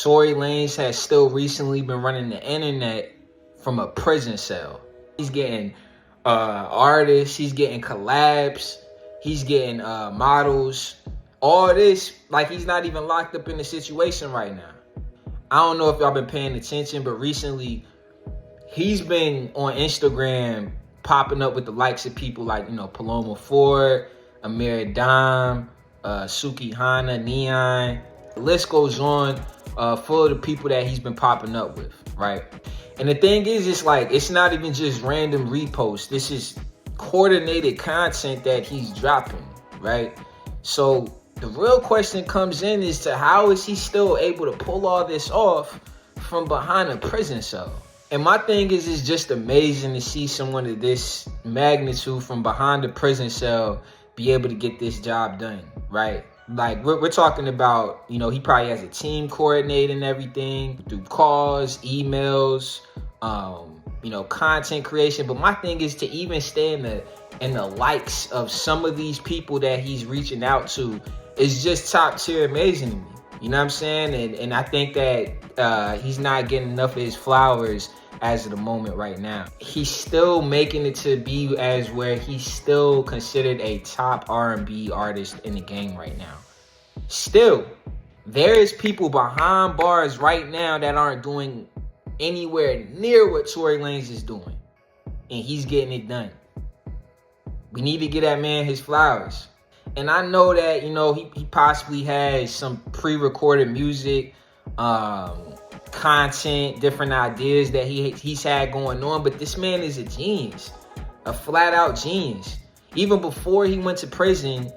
Tory Lanez has still recently been running the internet from a prison cell. He's getting artists, he's getting collabs, he's getting models. All this, like, he's not even locked up in the situation right now. I don't know if y'all been paying attention, but recently he's been on Instagram popping up with the likes of people like, Paloma Ford, Amir Dime, Suki Hana, Neon. The list goes on full of the people that he's been popping up with, right? And the thing is, it's not even just random reposts. This is coordinated content that he's dropping, right? So the real question comes in as to how is he still able to pull all this off from behind a prison cell? And my thing is, it's just amazing to see someone of this magnitude from behind a prison cell be able to get this job done, right? Like, we're talking about, he probably has a team coordinating everything through calls, emails, content creation. But my thing is to even stay in the likes of some of these people that he's reaching out to is just top tier amazing to me. You know what I'm saying? And I think that he's not getting enough of his flowers as of the moment right now. He's still making it to be as where he's still considered a top R&B artist in the game right now. Still, there is people behind bars right now that aren't doing anywhere near what Tory Lanez is doing. And he's getting it done. We need to get that man his flowers. And I know that, he possibly has some pre-recorded music, content, different ideas that he's had going on. But this man is a genius, a flat-out genius. Even before he went to prison,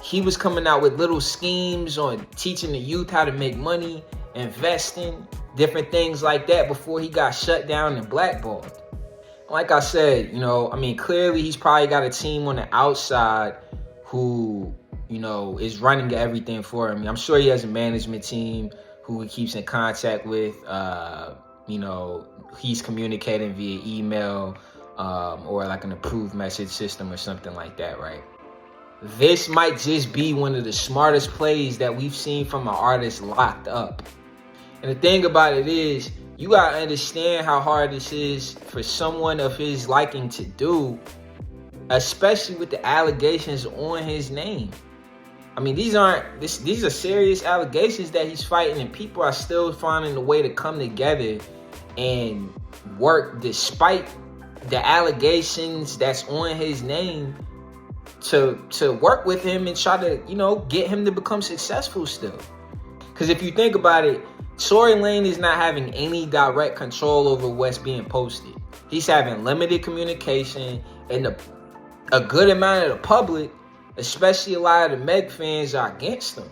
he was coming out with little schemes on teaching the youth how to make money, investing, different things like that before he got shut down and blackballed. Like I said, clearly he's probably got a team on the outside who, is running everything for him. I'm sure he has a management team who he keeps in contact with. He's communicating via email or like an approved message system or something like that, right? This might just be one of the smartest plays that we've seen from an artist locked up. And the thing about it is, you gotta understand how hard this is for someone of his liking to do, especially with the allegations on his name. These are serious allegations that he's fighting, and people are still finding a way to come together and work despite the allegations that's on his name to work with him and try to, get him to become successful still. Because if you think about it, Tory Lanez is not having any direct control over what's being posted. He's having limited communication, and a good amount of the public, especially a lot of the Meg fans, are against him.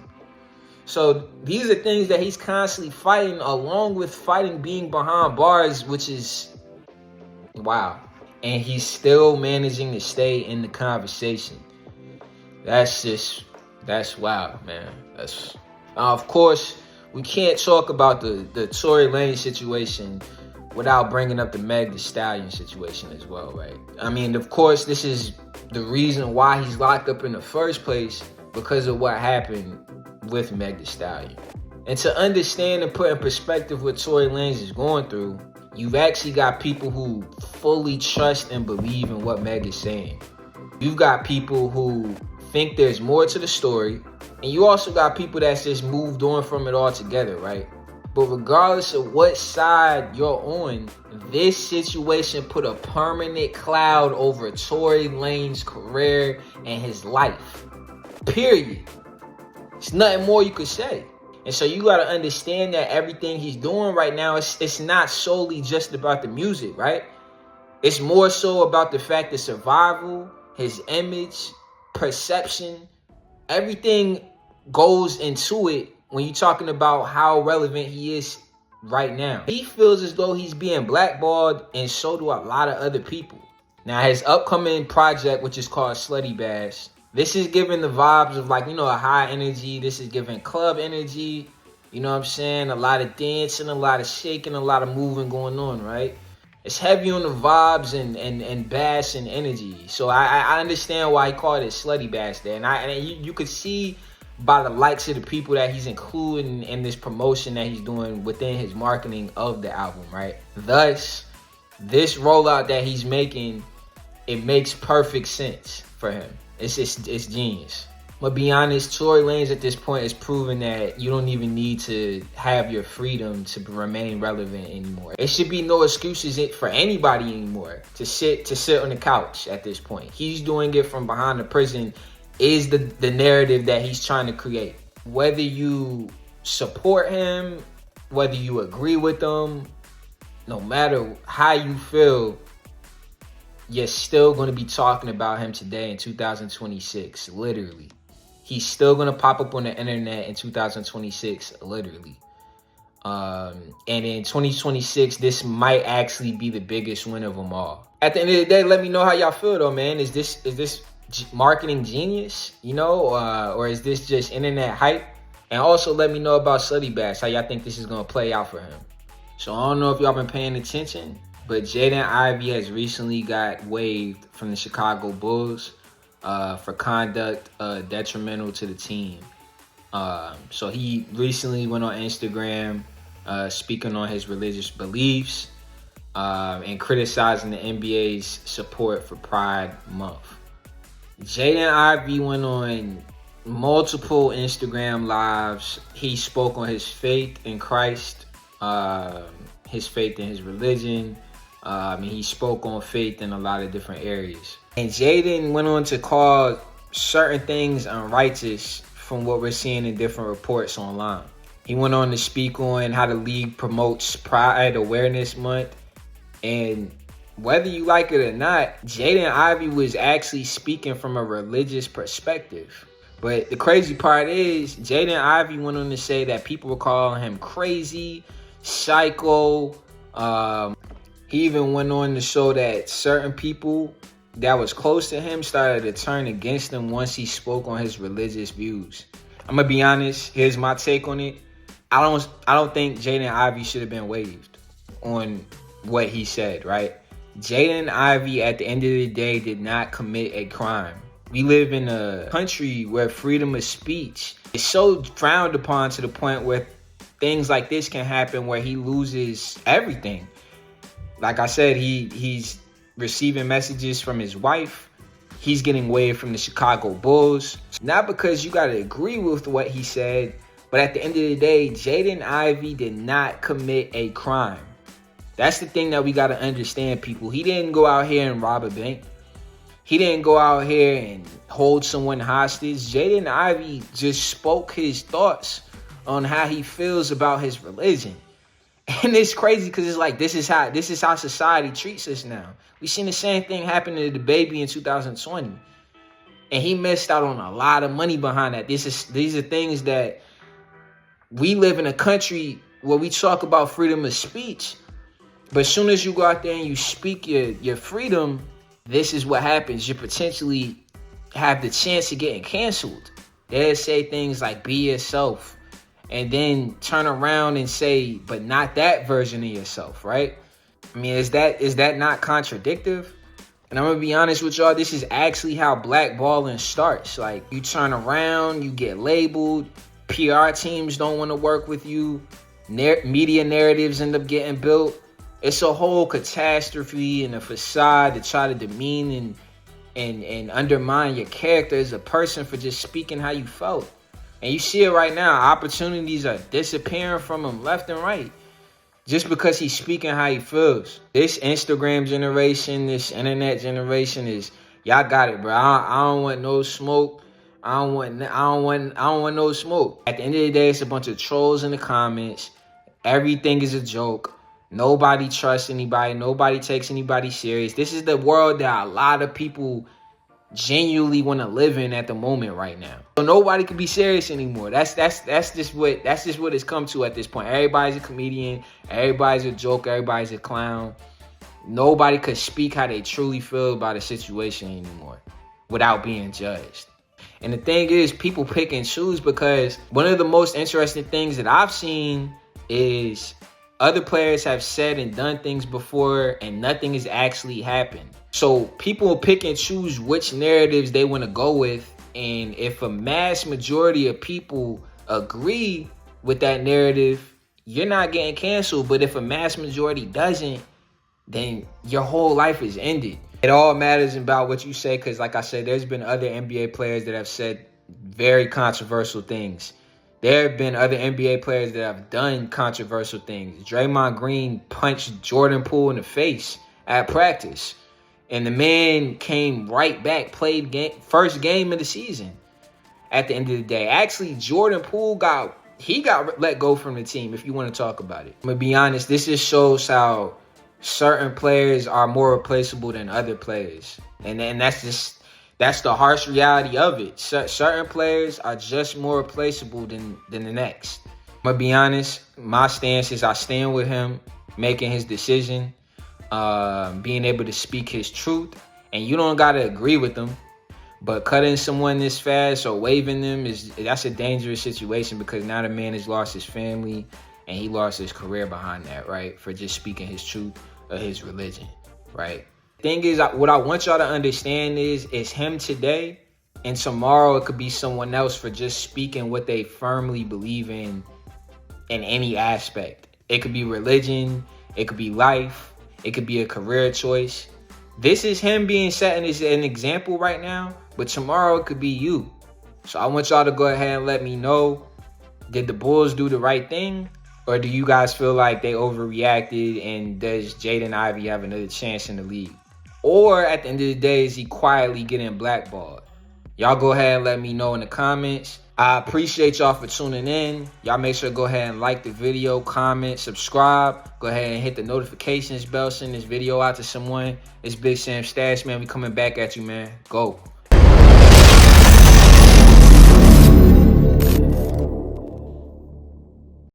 So these are things that he's constantly fighting, along with fighting being behind bars, which is wow. And he's still managing to stay in the conversation. That's wild, man. Of course, we can't talk about the Tory Lanez situation without bringing up the Meg Thee Stallion situation as well, right? Of course, this is the reason why he's locked up in the first place, because of what happened with Meg Thee Stallion. And to understand and put in perspective what Tory Lanez is going through, you've actually got people who fully trust and believe in what Meg is saying. You've got people who think there's more to the story, and you also got people that's just moved on from it altogether, right? But regardless of what side you're on, this situation put a permanent cloud over Tory Lanez's career and his life. Period. There's nothing more you could say. And so you got to understand that everything he's doing right now, it's not solely just about the music, right? It's more so about the fact that survival, his image, perception, everything goes into it when you're talking about how relevant he is right now. He feels as though he's being blackballed, and so do a lot of other people. Now, his upcoming project, which is called Slutty, this is giving the vibes of a high energy. This is giving club energy. You know what I'm saying? A lot of dancing, a lot of shaking, a lot of moving going on, right? It's heavy on the vibes and bass and energy. So I understand why he called it Slutty Bass there. And you could see by the likes of the people that he's including in this promotion that he's doing within his marketing of the album, right? Thus, this rollout that he's making, it makes perfect sense for him. It's genius. But be honest, Tory Lanez at this point is proving that you don't even need to have your freedom to remain relevant anymore. It should be no excuses for anybody anymore to sit on the couch at this point. He's doing it from behind the prison is the narrative that he's trying to create. Whether you support him, whether you agree with him, no matter how you feel, you're still going to be talking about him today in 2026, literally. He's still going to pop up on the internet in 2026, literally. And in 2026, this might actually be the biggest win of them all. At the end of the day, let me know how y'all feel, though, man. Is this marketing genius, or is this just internet hype? And also let me know about Slutty Bass, how y'all think this is going to play out for him. So I don't know if y'all been paying attention, but Jaden Ivey has recently got waived from the Chicago Bulls for conduct detrimental to the team. So he recently went on Instagram speaking on his religious beliefs and criticizing the NBA's support for Pride Month. Jaden Ivey went on multiple Instagram lives. He spoke on his faith in Christ, his faith in his religion. He spoke on faith in a lot of different areas. And Jaden went on to call certain things unrighteous from what we're seeing in different reports online. He went on to speak on how the league promotes Pride Awareness Month. And whether you like it or not, Jaden Ivey was actually speaking from a religious perspective. But the crazy part is, Jaden Ivey went on to say that people were calling him crazy, psycho. He even went on to show that certain people that was close to him started to turn against him once he spoke on his religious views. I'm gonna be honest. Here's my take on it. I don't think Jaden Ivey should have been waived on what he said. Right? Jaden Ivey, at the end of the day, did not commit a crime. We live in a country where freedom of speech is so frowned upon to the point where things like this can happen, where he loses everything. Like I said, he's receiving messages from his wife. He's getting waived from the Chicago Bulls. Not because you got to agree with what he said, but at the end of the day, Jaden Ivey did not commit a crime. That's the thing that we got to understand, people. He didn't go out here and rob a bank. He didn't go out here and hold someone hostage. Jaden Ivey just spoke his thoughts on how he feels about his religion. And it's crazy because it's like, this is how society treats us now. We seen the same thing happen to the baby in 2020. And he missed out on a lot of money behind that. These are things that we live in a country where we talk about freedom of speech. But as soon as you go out there and you speak your freedom, this is what happens. You potentially have the chance of getting canceled. They'll say things like, be yourself. And then turn around and say, but not that version of yourself, right? I mean, is that not contradictive? And I'm gonna be honest with y'all, this is actually how blackballing starts. Like, you turn around, you get labeled, PR teams don't want to work with you, media narratives end up getting built. It's a whole catastrophe and a facade to try to demean and undermine your character as a person for just speaking how you felt. And you see it right now. Opportunities are disappearing from him left and right just because he's speaking how he feels. This Instagram generation, this internet generation is, y'all got it, bro. I don't want no smoke. I don't want no smoke. At the end of the day, it's a bunch of trolls in the comments. Everything is a joke. Nobody trusts anybody. Nobody takes anybody serious. This is the world that a lot of people genuinely want to live in at the moment right now. So nobody can be serious anymore. That's just what it's come to at this point. Everybody's a comedian, everybody's a joke, everybody's a clown. Nobody could speak how they truly feel about a situation anymore without being judged. And the thing is, people pick and choose, because one of the most interesting things that I've seen is other players have said and done things before and nothing has actually happened. So people pick and choose which narratives they want to go with And if a mass majority of people agree with that narrative, you're not getting canceled. But if a mass majority doesn't, then your whole life is ended. It all matters about what you say, because like I said, there's been other NBA players that have said very controversial things. There have been other NBA players that have done controversial things. Draymond Green punched Jordan Poole in the face at practice, and the man came right back, played first game of the season at the end of the day. Actually, Jordan Poole got let go from the team, if you want to talk about it. I'm going to be honest, this just shows how certain players are more replaceable than other players. And that's the harsh reality of it. Certain players are just more replaceable than the next. I'm going to be honest, my stance is I stand with him making his decision, being able to speak his truth. And you don't got to agree with him. But cutting someone this fast or waiving them, that's a dangerous situation, because now the man has lost his family and he lost his career behind that, right? For just speaking his truth or his religion, right? Thing is, what I want y'all to understand is it's him today, and tomorrow it could be someone else for just speaking what they firmly believe in any aspect. It could be religion, it could be life, it could be a career choice. This is him being set as an example right now, but tomorrow it could be you. So I want y'all to go ahead and let me know, did the Bulls do the right thing? Or do you guys feel like they overreacted, and does Jaden Ivey have another chance in the league? Or at the end of the day, is he quietly getting blackballed? Y'all go ahead and let me know in the comments. I appreciate y'all for tuning in. Y'all make sure to go ahead and like the video, comment, subscribe. Go ahead and hit the notifications bell. Send this video out to someone. It's Big Sam Stash, man. We coming back at you, man. Go.